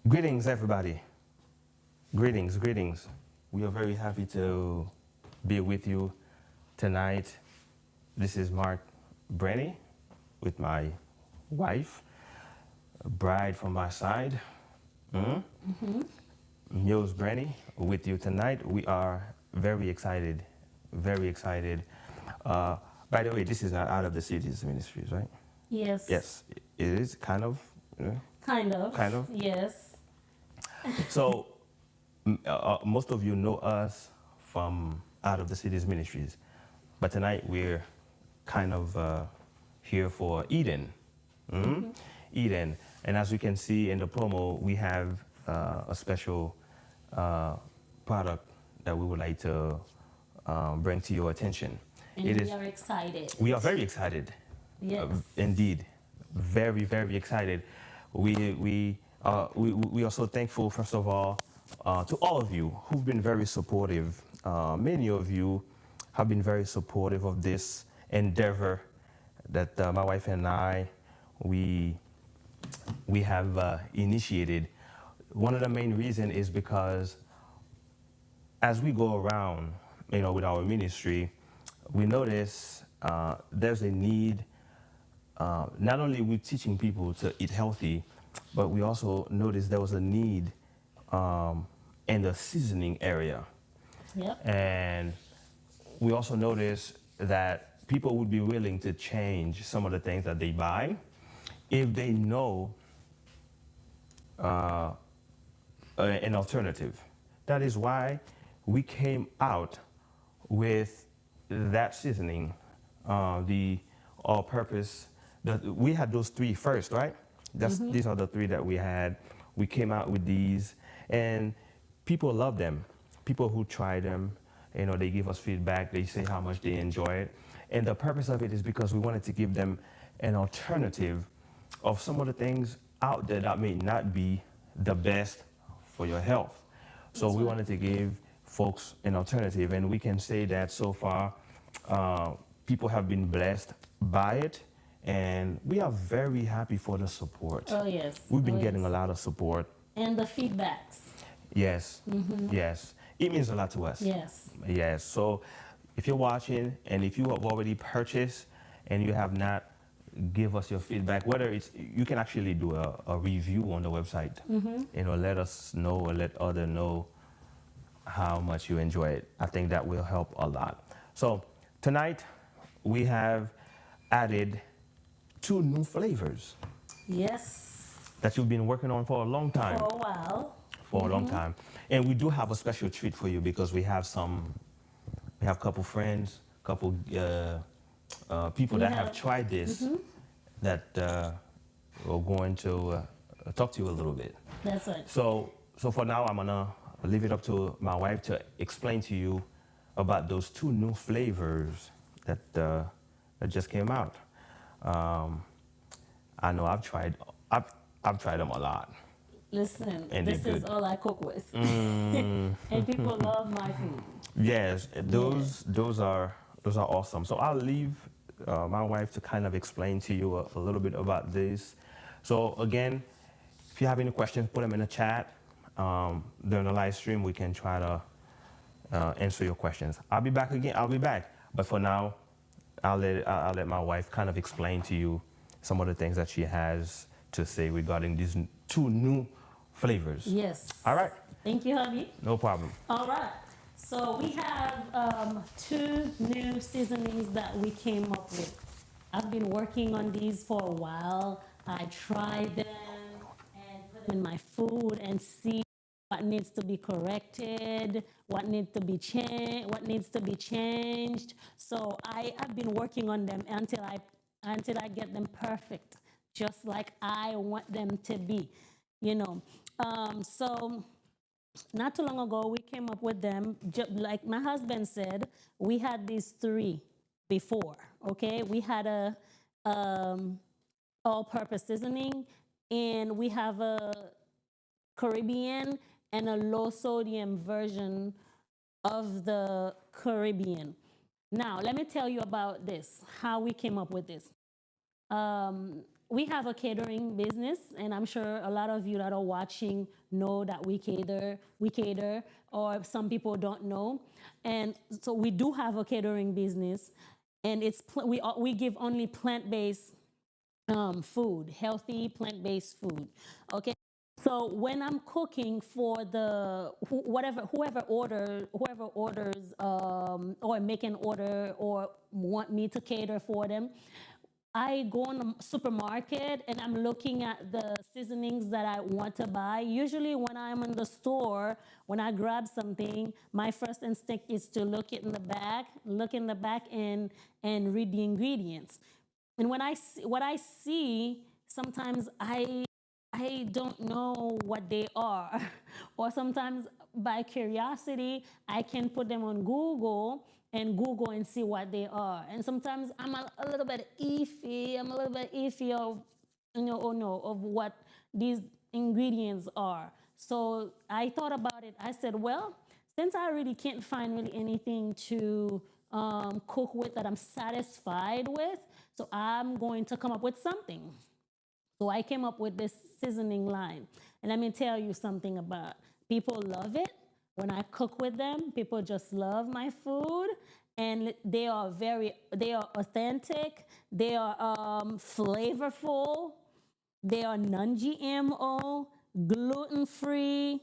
Greetings, everybody. Greetings, greetings. We are very happy to be with you tonight. This is Mark Breny with my wife, a bride from my side, Miose Breny, with you tonight. We are very excited, very excited. Uh, by the way, this is not Out of the Cities Ministries, right? Yes, Yes, it is kind of, you know, kind of. kind of. Yes. So most of you know us from Out of the Cities Ministries, but tonight we're kind of here for Eden. Eden. And as you can see in the promo, we have a special uh, product that we would like to bring to your attention. And It we is, are excited. we are very excited. Yes. Indeed, very, very excited. We are so thankful, first of all, to all of you who've been very supportive. Many of you have been very supportive of this endeavor that my wife and I we we have initiated. One of the main reasons is because as we go around, with our ministry, we notice there's a need. Not only we teaching people to eat healthy, but we also noticed there was a need in the seasoning area. Yep. And we also noticed that people would be willing to change some of the things that they buy if they know an alternative. That is why we came out with that seasoning, the all-purpose. We had those three first, right? These are the three that we had. We came out with these, and people love them. People who try them, they give us feedback. They say how much they enjoy it, and the purpose of it is because we wanted to give them an alternative of some of the things out there that may not be the best for your health. So That's we right. wanted to give folks an alternative, and we can say that so far, people have been blessed by it, and we are very happy for the support. Oh, yes. We've Oh, been getting a yes. lot of support. And the feedbacks. Yes, yes, it means a lot to us. Yes. Yes. So if you're watching and if you have already purchased and you have not, give us your feedback. Whether it's you can actually do a review on the website. Let us know or let other know how much you enjoy it. I think that will help a lot. So tonight we have added two new flavors Yes. that you've been working on for a long time. For a while. For a long time. And we do have a special treat for you because we have a couple friends, couple people We that have have- tried this that we're going to talk to you a little bit. That's right. So for now, I'm gonna leave it up to my wife to explain to you about those two new flavors that just came out. I know I've tried them a lot. Listen, And this they're is good. all I cook with. And people love my food. Yes, those are awesome. So I'll leave my wife to kind of explain to you a little bit about this. So again, if you have any questions, put them in the chat. During the live stream, we can try to answer your questions. I'll be back again. I'll be back. But for now, I'll let my wife kind of explain to you some of the things that she has to say regarding these two new flavors. Yes. All right. Thank you, honey. No problem. All right. So we have two new seasonings that we came up with. I've been working on these for a while. I tried them and put them in my food and see what needs to be corrected, what needs to be changed. So I have been working on them until I get them perfect, just like I want them to be. So not too long ago, we came up with them. Like my husband said, we had these three before. Okay, we had a all-purpose seasoning, and we have a Caribbean and a low-sodium version of the Caribbean. Now, let me tell you about this. How we came up with this. we have a catering business, and I'm sure a lot of you that are watching know that we cater, or some people don't know. And so we do have a catering business, and we give only plant-based food, healthy plant-based food. Okay. So when I'm cooking for whoever orders or make an order or want me to cater for them, I go in the supermarket and I'm looking at the seasonings that I want to buy. Usually, when I'm in the store, when I grab something, my first instinct is to look in the back and read the ingredients. And when what I see, sometimes I don't know what they are. Or sometimes by curiosity, I can put them on Google and Google and see what they are. And sometimes I'm a little bit iffy. I'm a little bit iffy of, oh no, of what these ingredients are. So I thought about it. I said, well, since I really can't find really anything to cook with that I'm satisfied with, so I'm going to come up with something. So I came up with this seasoning line. And let me tell you something about people love it. When I cook with them, people just love my food. And they are authentic, they are flavorful, they are non-GMO, gluten-free,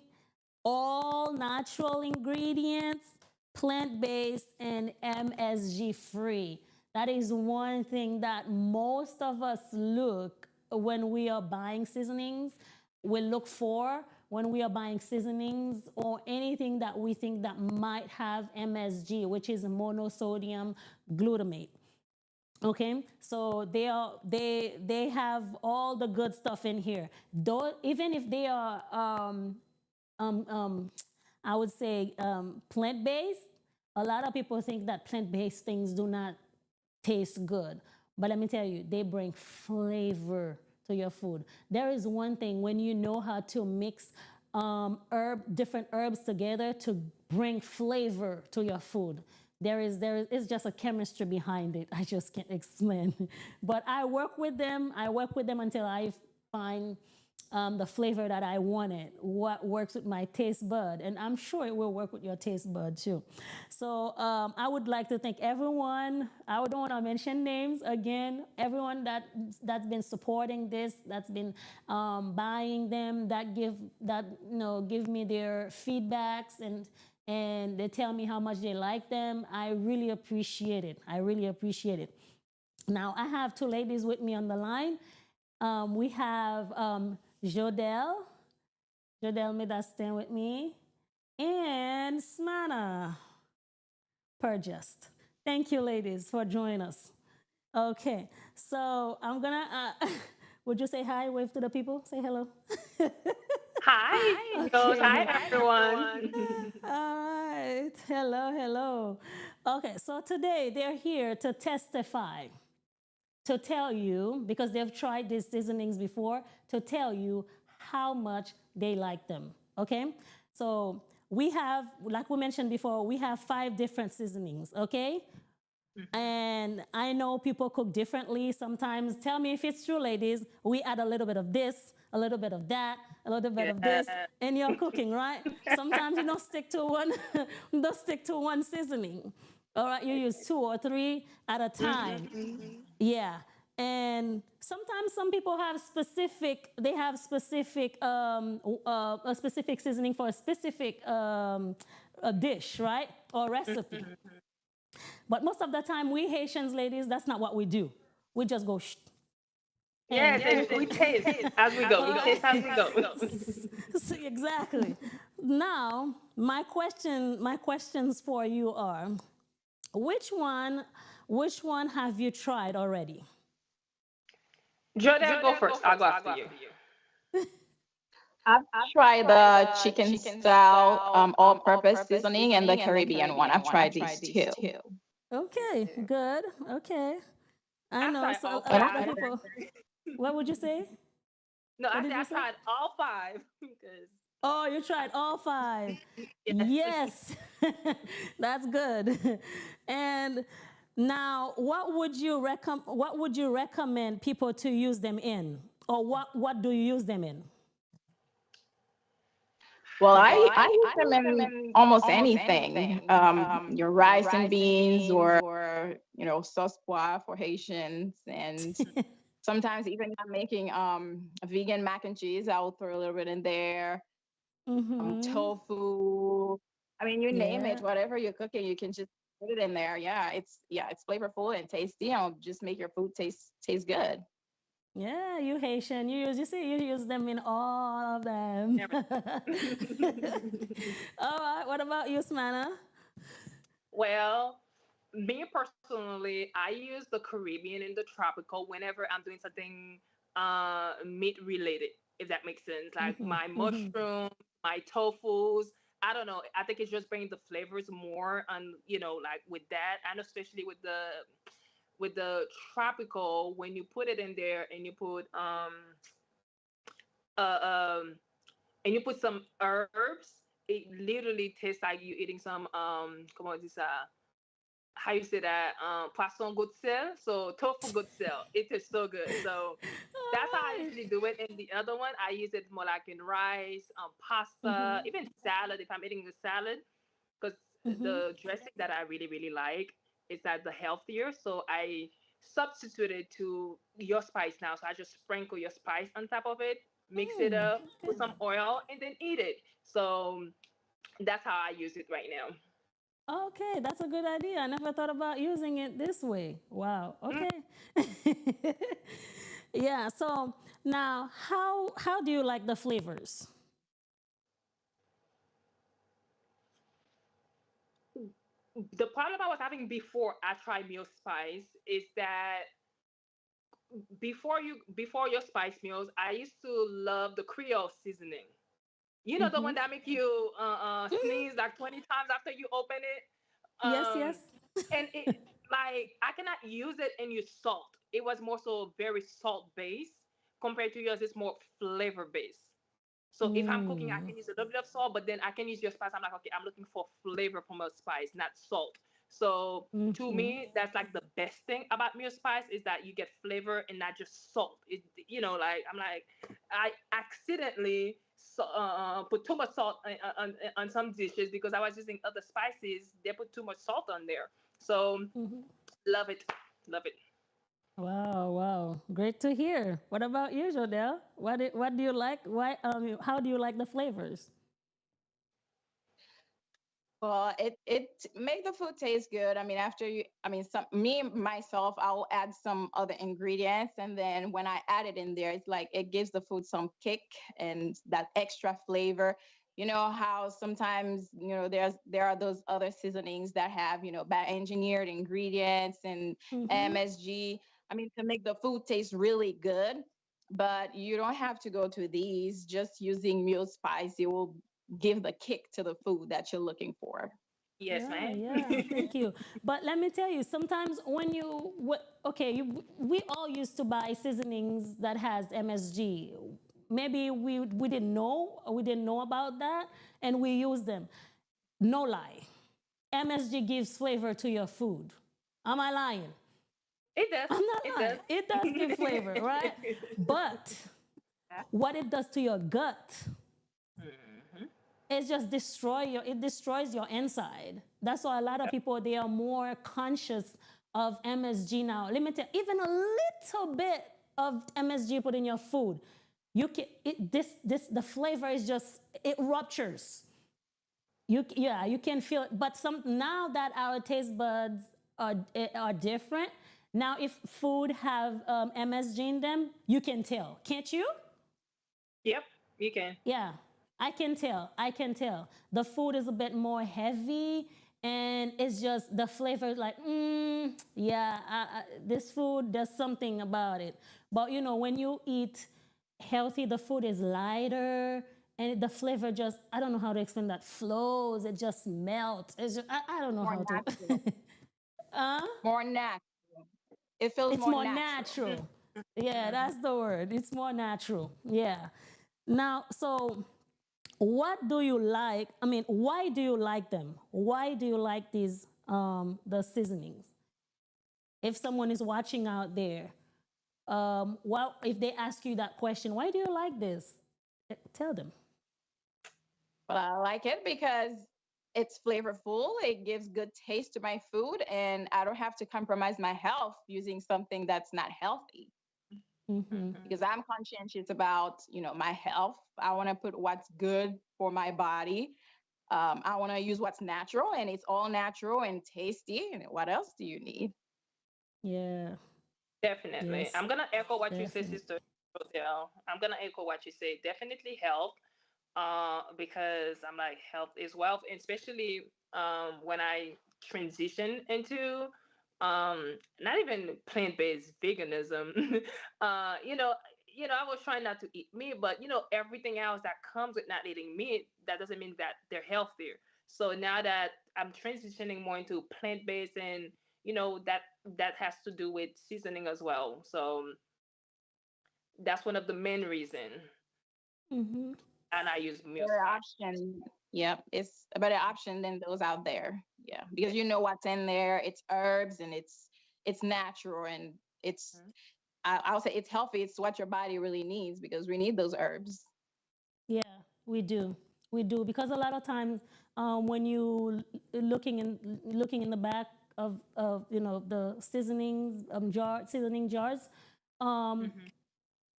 all natural ingredients, plant based, and MSG free. That is one thing that most of us look when we are buying seasonings. We look for when we are buying seasonings or anything that we think that might have MSG, which is monosodium glutamate. Okay, so they have all the good stuff in here. Though even if they are um, um, I would say plant based. A lot of people think that plant based things do not taste good. But let me tell you, they bring flavor to your food. There is one thing when you know how to mix different herbs together to bring flavor to your food. It's just a chemistry behind it. I just can't explain. But I work with them. I work with them until I find the flavor that I wanted, what works with my taste bud, and I'm sure it will work with your taste bud too. So I would like to thank everyone. I don't want to mention names again. Everyone that's been supporting this, that's been buying them, give me their feedbacks and they tell me how much they like them. I really appreciate it. I really appreciate it. Now I have two ladies with me on the line. We have Jodelle. Jodelle made us stand with me. And Smana Purjust. Thank you, ladies, for joining us. Okay, so I'm gonna, would you say hi, wave to the people, say hello? Hi, Rose. Okay. Hi, Hi, everyone. all right, hello, hello. Okay, so today they're here to testify, to tell you, because they've tried these seasonings before, to tell you how much they like them. Okay? So we have, like we mentioned before, we have 5 different seasonings. Okay? And I know people cook differently. Sometimes, tell me if it's true, ladies, we add a little bit of this, a little bit of that, a little bit of Yeah. this in your cooking, right? Sometimes you don't stick to one, don't stick to one seasoning. All right, you use 2 or 3 at a time. Yeah. And sometimes some people have a specific seasoning for a specific a dish, right? Or recipe. But most of the time, we Haitians, ladies, that's not what we do. We just go shh. And Yes, and we taste as we go. all We right. taste as we go. See, exactly. Now, my questions for you are: which one, which one have you tried already? Jordan, go first. I'll go after you. I've tried the chicken style all-purpose seasoning and the Caribbean one. I've tried these two. Okay, good. Okay. I I've know tried so all a And lot five. of people. What would you say? No, What I did said you I say? tried all five because Oh, you tried all 5. yes. Yes. That's good. And Now, what would you recommend people to use them in? Or what do you use them in? Well, I use them in almost anything. Your rice and beans, or sauce pois for Haitians, and sometimes even if I'm making vegan mac and cheese, I will throw a little bit in there. Mm-hmm. Tofu. I mean, you name it, Yeah. whatever you're cooking, you can just put it in there. Yeah, it's flavorful and tasty. Just make your food taste good. Yeah, you Haitian. You use them in all of them. All right. What about you, Smana? Well, me personally, I use the Caribbean and the tropical whenever I'm doing something meat related, if that makes sense. Like Mm-hmm. my Mm-hmm. mushrooms, my tofus. I don't know. I think it's just bringing the flavors more on, like with that, and especially with the tropical, when you put it in there and you put uh um and you put some herbs, it literally tastes like you eating some comment on dit ça, how you say that, poisson good sel, so tofu good sel. It is so good. So that's how I All right. usually do it. And the other one, I use it more like in rice, pasta, Mm-hmm. even salad if I'm eating a salad, because Mm-hmm. the dressing that I really really like is that the healthier. So I substituted to your spice now. So I just sprinkle your spice on top of it, mix it Mm, up, put okay. some oil, and then eat it. So that's how I use it right now. Okay, that's a good idea. I never thought about using it this way. Wow. Mm. Okay. Yeah. So now, how do you like the flavors? The problem I was having before I tried meal spice is that before your spice meals, I used to love the Creole seasoning. You know, the Mm-hmm. one that make you Mm-hmm. sneeze like 20 times after you open it. Yes. Yes. And it, like, I cannot use it and use salt. It was more so very salt based compared to yours. It's more flavor based. So if I'm cooking, I Mm. can use a little bit of salt, but then I can use your spice. I'm like, okay, I'm looking for flavor from a spice, not salt. So to Mm-hmm. me, that's like the best thing about meal spice is that you get flavor and not just salt. Like I'm like, I accidentally put too much salt on some dishes because I was using other spices. They put too much salt on there. So Mm-hmm. love it, love it. Wow. Wow. Great to hear. What about you, Jodelle? What do you like? Why? How do you like the flavors? Well, it make the food taste good. I mean, some me myself, I'll add some other ingredients, and then when I add it in there, it's like it gives the food some kick and that extra flavor. You know how sometimes there are those other seasonings that have bad engineered ingredients and Mm-hmm. MSG. I mean, to make the food taste really good, but you don't have to go to these. Just using mule spice, it will give the kick to the food that you're looking for. Yes, Yeah, man. yeah, thank you. But let me tell you, sometimes when okay, we all used to buy seasonings that has MSG. Maybe we didn't know about that, and we use them. No lie, MSG gives flavor to your food. Am I lying? It does. I'm not It lying. does. It does give flavor, right? But what it does to your gut, Mhm. it destroys your inside. That's why a lot of people they are more conscious of MSG now. Let me tell you, even a little bit of MSG put in your food, you can this the flavor is just it ruptures. You can feel it. But some now that our taste buds are different. Now if food have MSG in them, you can tell, can't you? Yep, you can. Yeah, I can tell. I can tell. The food is a bit more heavy, and it's just the flavor is like, yeah, this food does something about it. But when you eat healthy, the food is lighter, and the flavor just, I don't know how to explain that, flows, it just melts. I don't know More how to. natural. uh, More natural. It feels it's more more natural. natural. Yeah, Mhm. that's the word. It's more natural. Yeah. Now, so what do you like? I mean, why do you like them? Why do you like these the seasonings? if someone is watching out there, well, if they ask you that question, why do you like this? Tell them. But I like it because it's flavorful. It gives good taste to my food, and I don't have to compromise my health using something that's not healthy. Mm-hmm. Because I'm conscientious about, my health. I want to put what's good for my body. I want to use what's natural, and it's all natural and tasty. And what else do you need? Yeah. Definitely. Yes. I'm gonna echo what you say, Definitely. Sister Roselle. I'm gonna echo what you say. Definitely health. Because I'm like health is wealth, and especially when I transition into not even plant-based veganism. I was trying not to eat meat, but everything else that comes with not eating meat, that doesn't mean that they're healthier. So now that I'm transitioning more into plant-based, and that has to do with seasoning as well. So that's one of the main reason, Mm-hmm. and I use meal Better spice. option. Yep, it's a better option than those out there. Yeah, because you know what's in there. It's herbs and it's natural and it's Mhm. I'll say it's healthy. It's what your body really needs because we need those herbs. Yeah, we do. We do because a lot of times when you looking in the back of the seasoning jars, um, Mhm.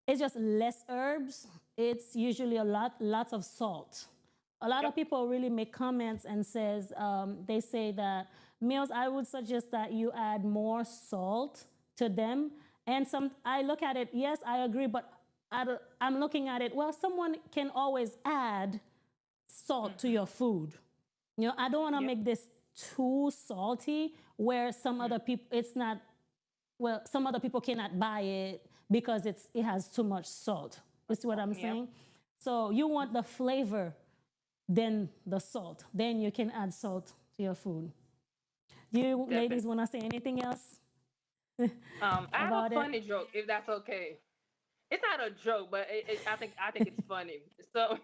it's just less herbs. It's usually lots of salt. A lot Yep. of people really make comments and says they say that meals. I would suggest that you add more salt to them. And I look at it. Yes, I agree, but I'm looking at it. Well, someone can always add salt to Mhm. your food. I don't want to Yep. make this too salty where some Mm. other people it's not well, some other people cannot buy it because it has too much salt. You see what I'm Yep. saying? So you want the flavor, then the salt. Then you can add salt to your food. Do you Definitely. ladies want to say anything else I have a about it? funny joke, if that's okay. It's not a joke, but I think it's funny. So,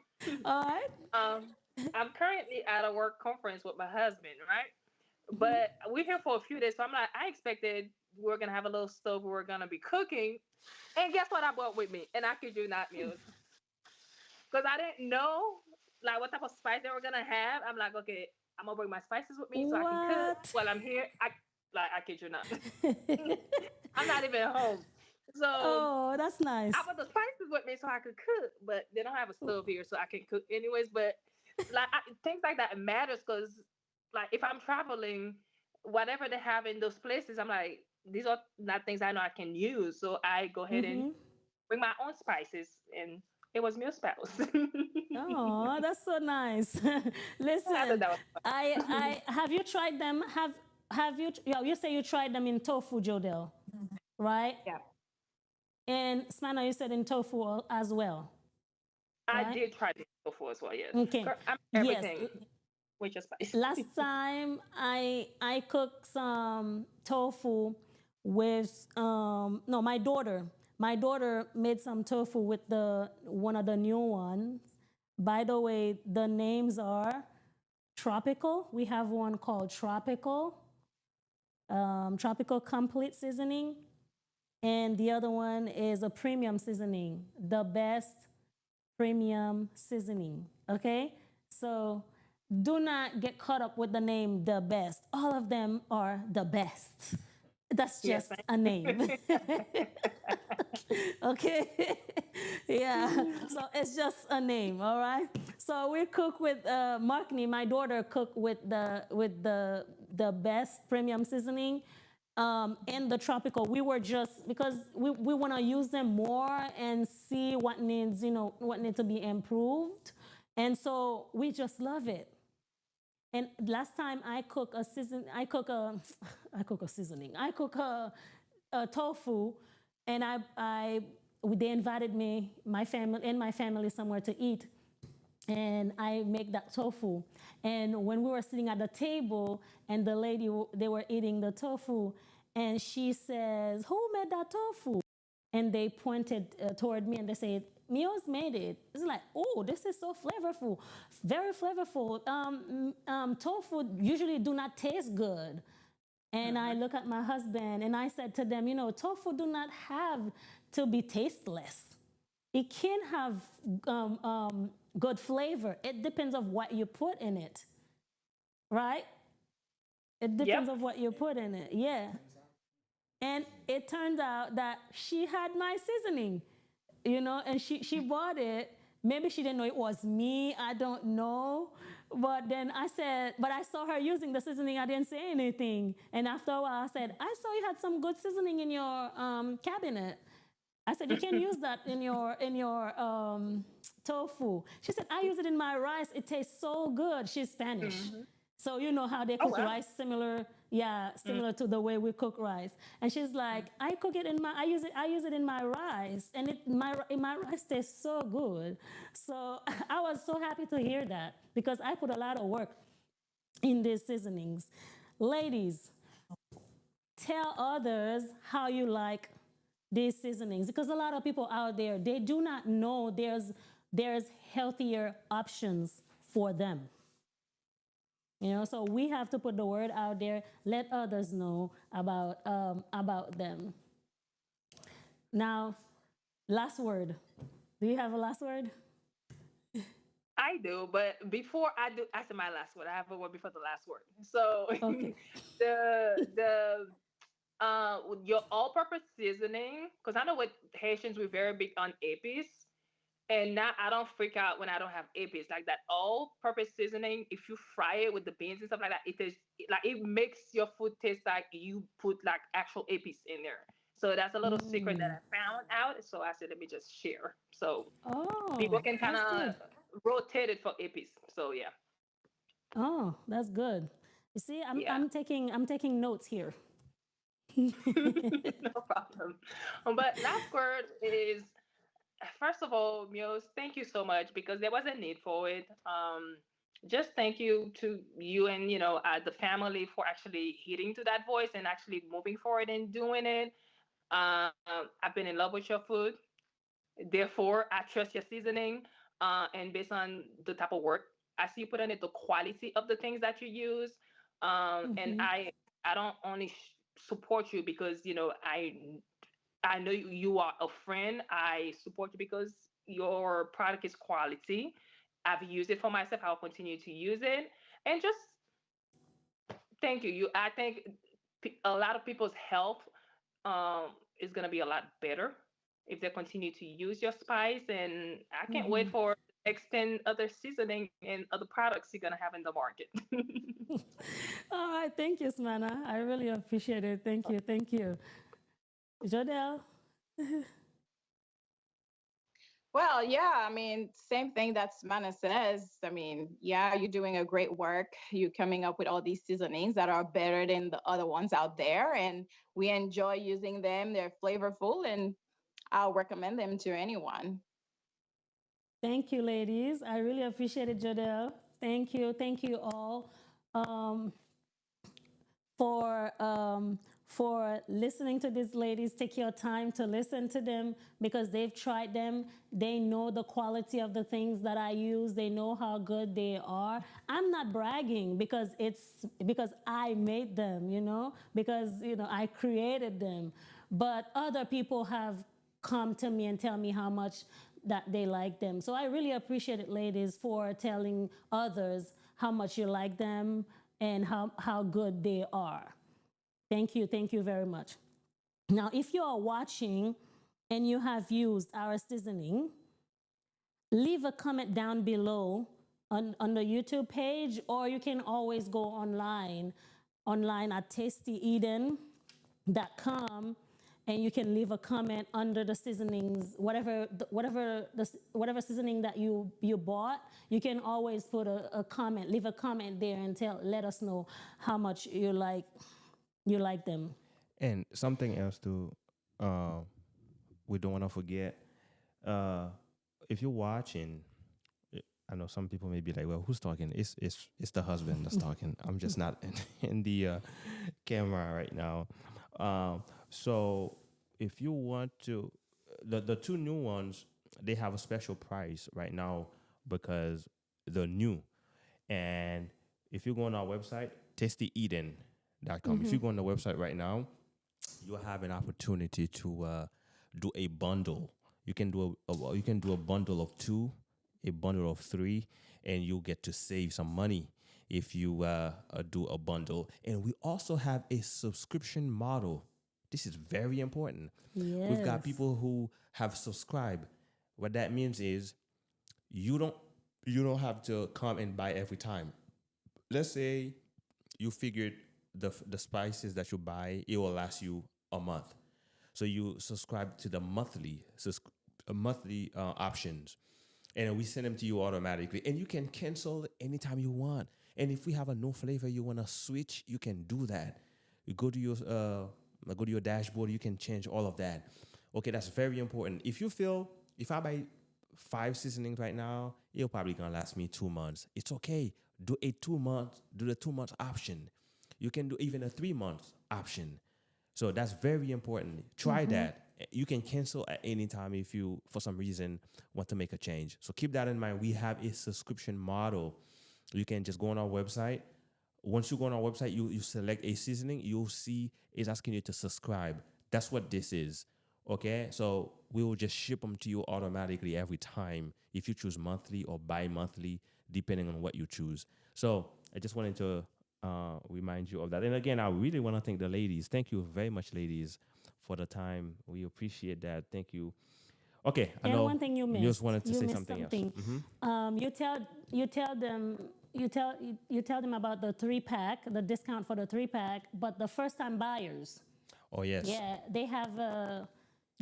All right. um, I'm currently at a work conference with my husband, right? Mm-hmm. But we're here for a few days, so I'm like, I expected we're gonna have a little stove, we're gonna be cooking, and guess what I brought with me? And I kid you not, Muse, because I didn't know like what type of spice they were gonna have. I'm like, okay, I'm gonna bring my spices with me so I can cook What? while I'm here. I kid you not. I'm not even home. So Oh, that's I nice. brought the spices with me so I could cook, but they don't have a stove here, so I can cook anyways. But things like that matters because, like, if I'm traveling, whatever they have in those places, I'm like, these are not things I know I can use. So I go ahead and Mm-hmm. bring my own spices, and it was meal spouse. Oh, that's so nice. I thought Listen, that was fun. I have you tried them? Have you? Yeah, you say you tried them in tofu, Jodel, right? Yeah. And Smana, you said in tofu as well, I right? did try this before as well. Yes, Okay. I'm Yes. everything with your spice. Last time I cooked some tofu with no, my daughter made some tofu with the one of the new ones. By the way, the names are tropical. We have one called tropical complete seasoning, and the other one is a premium seasoning, the best premium seasoning. Okay, so do not get caught up with the name the best. All of them are the best. That's Yes, just a name. Okay. Yeah, so it's just a name. All right, so we cook with Markney, my daughter, cook with the best premium seasoning and the tropical. We were just because we want to use them more and see what needs to be improved, and so we just love it. And last time I cook a seasoning. I cook a tofu, and they invited me, my family somewhere to eat, and I make that tofu. And when we were sitting at the table, and the lady they were eating the tofu, and she says, "Who made that tofu?" And they pointed toward me and they said, Mios made it. It's like, oh, this is so flavorful, very flavorful. Tofu usually do not taste good. And I look at my husband and I said to them, tofu do not have to be tasteless. It can have good flavor. It depends of what you put in it, right? It Yep. depends of what you put in it. Yeah. And it turned out that she had my seasoning, and she bought it. Maybe she didn't know it was me. I don't know. But then I said, but I saw her using the seasoning. I didn't say anything. And after a while, I said, I saw you had some good seasoning in your cabinet. I said, you can use that in your tofu. She said, I use it in my rice. It tastes so good. She's Spanish. Hmm. So you know how they Oh cook wow. rice similar, yeah, Mm. similar to the way we cook rice. And she's like, I use it in my rice, and my rice tastes so good. So I was so happy to hear that because I put a lot of work in these seasonings. Ladies, tell others how you like these seasonings because a lot of people out there they do not know there's healthier options for them. So we have to put the word out there, let others know about them. Now, last word. Do you have a last word? I do, but before I do, I said my last word. I have a word before the last word. So Okay. the your all-purpose seasoning, because I know with Haitians we're very big on epis, and now I don't freak out when I don't have epis. Like that all-purpose seasoning, if you fry it with the beans and stuff like that, it makes your food taste like you put like actual epis in there. So that's a little secret that Mm. I found out. So I said let me just share. So people Oh, can kind that's of good. rotate it for epis. So yeah, Oh, that's good. You see, I'm yeah. I'm taking I'm taking notes here. No problem. But last word is first of all, Mios, thank you so much because there was a need for it. Just thank you to you and the family for actually heeding to that voice and actually moving forward and doing it. I've been in love with your food, therefore I trust your seasoning. And based on the type of work I see you put in it, the quality of the things that you use, and Hmm. I don't only support you because I know you are a friend. I support you because your product is quality. I've used it for myself. I'll continue to use it. And just thank you. I think a lot of people's health is gonna be a lot better if they continue to use your spice. And I can't wait Hmm. for extend other seasoning and other products you're gonna have in the market. All right, thank you, Smana. I really appreciate it. Thank you, Jodelle. Well, yeah, I mean, same thing that Smana says. I mean, yeah, you're doing a great work. You're coming up with all these seasonings that are better than the other ones out there. And we enjoy using them. They're flavorful, and I'll recommend them to anyone. Thank you, ladies. I really appreciate it, Jodelle. Thank you all. Um, for listening to these ladies. Take your time to listen to them because they've tried them. They know the quality of the things that I use. They know how good they are. I'm not bragging because I made them, because I created them. But other people have come to me and tell me how much that they like them. So I really appreciate it, ladies, for telling others how much you like them and how good they are. Thank you very much. Now, if you are watching and you have used our seasoning, leave a comment down below on the YouTube page, or you can always go online at tastyeden.com, and you can leave a comment under the seasonings, whatever seasoning that you bought. You can always put a comment, leave a comment there, and let us know how much you like them. And something else too, uh, we don't want to forget. Uh, if you're watching, I know some people may be like, "Well, who's talking?" It's the husband that's talking. I'm just not in the camera right now. So if you want to, the two new ones, they have a special price right now because they're new. And if you go on our website, tastyeden.com, If you go on the website right now, you have an opportunity to do a bundle. You can do a bundle of two, a bundle of three, and you'll get to save some money if you do a bundle. And we also have a subscription model. This is very important. We've got Yes. people who have subscribed. What that means is you don't you don't have to come and buy every time. Let's say you figured the spices that you buy, it will last you a month. So you subscribe to the monthly options, and we send them to you automatically. And you can cancel anytime you want. And if we have a no flavor you want to switch, you can do that. You go to your dashboard. You can change all of that. Okay, that's very important. If I buy 5 seasonings right now, it'll probably gonna last me 2 months. It's okay. Do the 2 months option. You can do even a 3 months option. So that's very important. Try that. You can cancel at any time if you, for some reason, want to make a change. So keep that in mind. We have a subscription model. You can just go on our website. Once you go on our website, you select a seasoning, you'll see it's asking you to subscribe. That's what this is. Okay, so we will just ship them to you automatically every time if you choose monthly or bi-monthly, depending on what you choose. So I just wanted to remind you of that. And again, I really want to thank the ladies. Thank you very much, ladies, for the time. We appreciate that. Thank you. Okay, I And know one thing you Muse missed. wanted to You say missed something else. something. You tell them about the 3-pack, the discount for the 3-pack, but the first time buyers, Oh, yes. yeah, they have the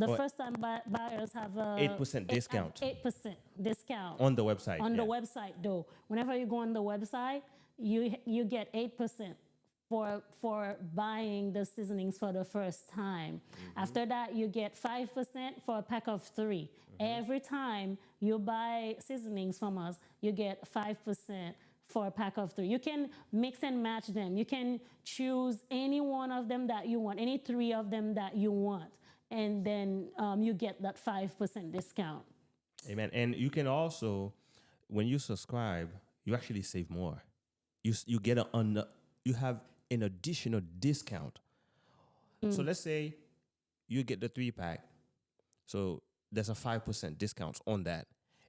Oh, first time buyers have 8% discount 8% discount on the website. on the Yeah. website though. Whenever you go on the website, you get 8% for buying the seasonings for the first time. After that, you get 5% for a pack of 3. Every time you buy seasonings from us, you get 5% for a pack of 3. You can mix and match them. You can choose any one of them that you want, any 3 of them that you want, and then you get that 5% discount. Amen. And you can also, when you subscribe, you actually save more. You get you have an additional discount. So let's say you get the 3-pack. So there's a 5% discount on that.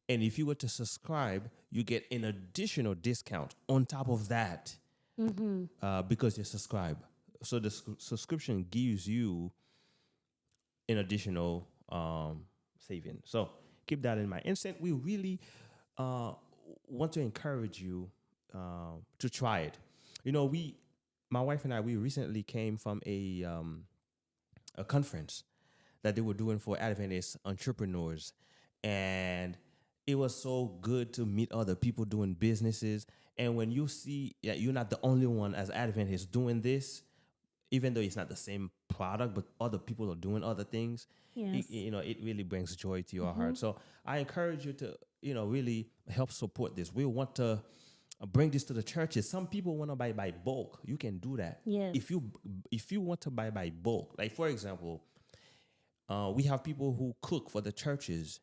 And if you were to subscribe, you get an additional discount on top of that because you subscribe. So the subscription gives you an additional saving. So keep that in mind. And we really want to encourage you to try it. You know, my wife and I, we recently came from a conference that they were doing for Adventist entrepreneurs, and it was so good to meet other people doing businesses. And when you see that you're not the only one as Adventist doing this, even though it's not the same product, but other people are doing other things, Yes. it really brings joy to your heart. So I encourage you to, really help support this. We want to bring this to the churches. Some people want to buy by bulk. You can do that. Yes. If you want to buy by bulk, like for example, we have people who cook for the churches,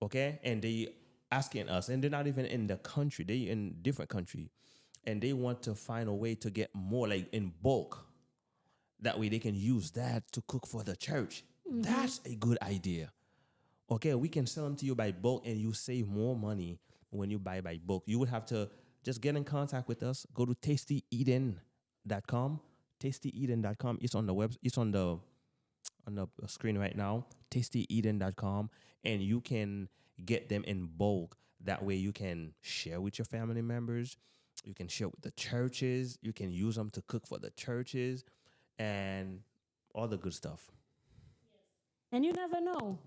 okay, and they asking us, and they're not even in the country, they in different country, and they want to find a way to get more, like in bulk. That way they can use that to cook for the church. That's a good idea. Okay, we can sell them to you by bulk, and you save more money when you buy by bulk. You would have to just get in contact with us. Go to tastyeden.com. Tastyeden.com. It's on the web. It's on the screen right now. Tastyeden.com, and you can get them in bulk. That way you can share with your family members. You can share with the churches. You can use them to cook for the churches and all the good stuff. And you never know.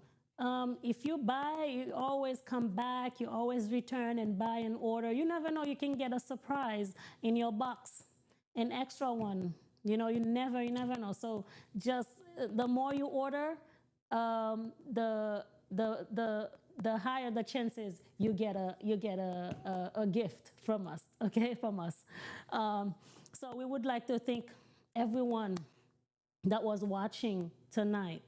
If you buy, you always come back, you always return and buy and order. You never know, you can get a surprise in your box, an extra one. You never know. So just the more you order, the higher the chances you get a gift from us. Okay, from us. So we would like to thank everyone that was watching tonight.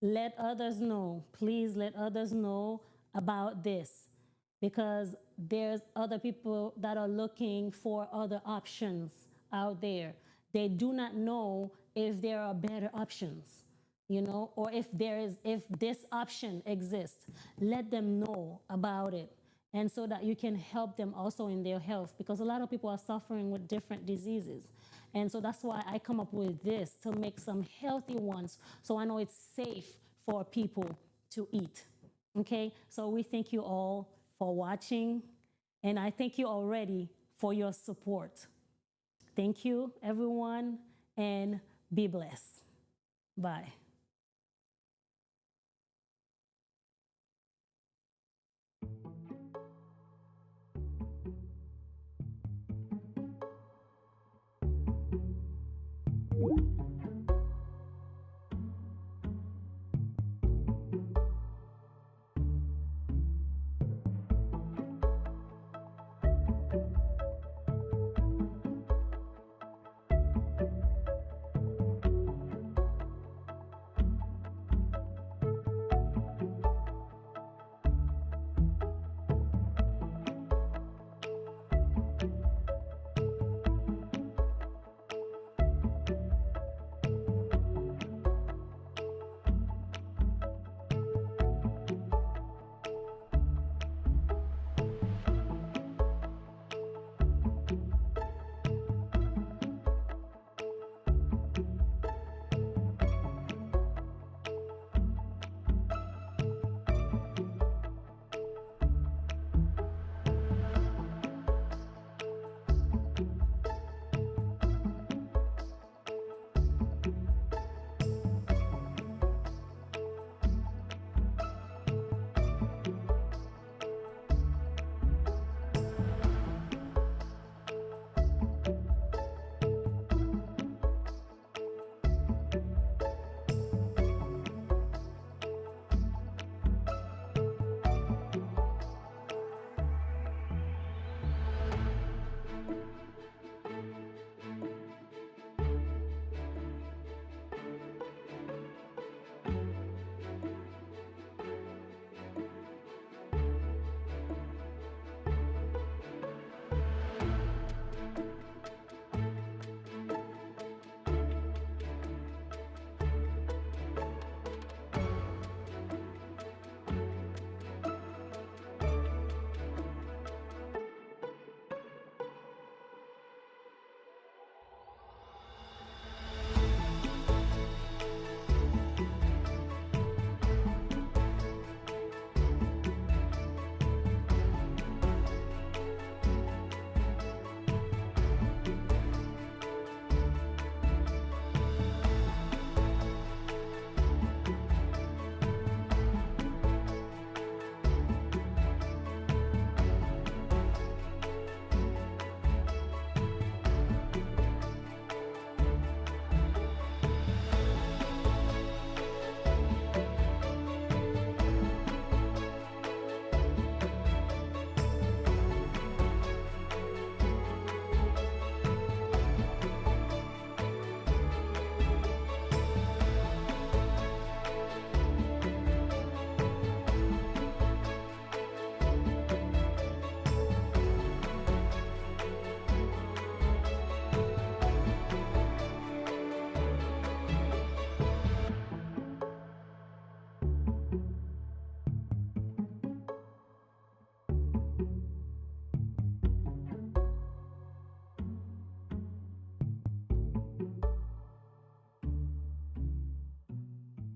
Let others know, please let others know about this, because there's other people that are looking for other options out there. They do not know if there are better options, you know, or if this option exists. Let them know about it, and so that you can help them also in their health, because a lot of people are suffering with different diseases. And so that's why I come up with this, to make some healthy ones, so I know it's safe for people to eat. Okay, so we thank you all for watching, and I thank you already for your support. Thank you, everyone, and be blessed. Bye.